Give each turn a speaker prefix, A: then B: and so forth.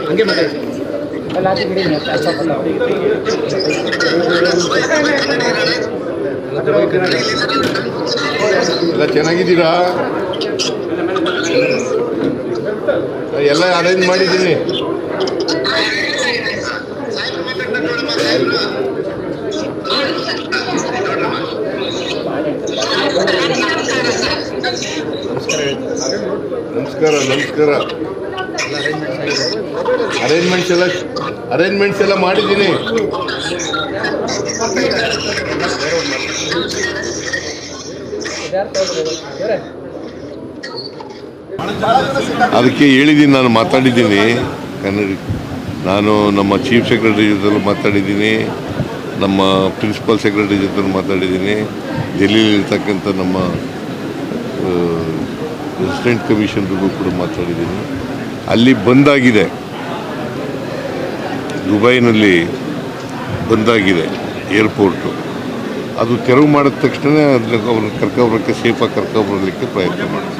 A: ಹಂಗೆ ಮಾತಾಡಿ ಎಲ್ಲ ಆಚೆ ಬಿಡಿ
B: ಎಲ್ಲ ಚೆನ್ನಾಗಿದ್ದೀರಾ? ಎಲ್ಲ ಅರೇಂಜ್ ಮಾಡಿದ್ದೀನಿ. ನಮಸ್ಕಾರ ನಮಸ್ಕಾರ. ಅರೇಂಜ್ಮೆಂಟ್ಸ್ ಎಲ್ಲ ಮಾಡಿದ್ದೀನಿ. ಅದಕ್ಕೆ ಹೇಳಿದ್ದೀನಿ, ನಾನು ಮಾತಾಡಿದ್ದೀನಿ ಕನ್ನಡ. ನಾನು ನಮ್ಮ ಚೀಫ್ ಸೆಕ್ರೆಟರಿ ಜೊತೆ ಮಾತಾಡಿದ್ದೀನಿ, ನಮ್ಮ ಪ್ರಿನ್ಸಿಪಲ್ ಸೆಕ್ರೆಟರಿ ಜೊತೆ ಮಾತಾಡಿದ್ದೀನಿ, ಡೆಲ್ಲಿಲಿರ್ತಕ್ಕಂಥ ನಮ್ಮ ರೆಸಿಡೆಂಟ್ ಕಮಿಷನರ್ಗೂ ಕೂಡ ಮಾತಾಡಿದ್ದೀನಿ. ಅಲ್ಲಿ ಬಂದಾಗಿದೆ, ದುಬೈನಲ್ಲಿ ಬಂದಾಗಿದೆ ಏರ್ಪೋರ್ಟು. ಅದು ತೆರವು ಮಾಡಿದ ತಕ್ಷಣ ಅವ್ರನ್ನ ಕರ್ಕೊಬರೋಕ್ಕೆ, ಸೇಫಾಗಿ ಕರ್ಕೊಬರಲಿಕ್ಕೆ ಪ್ರಯತ್ನ ಮಾಡ್ತೀನಿ.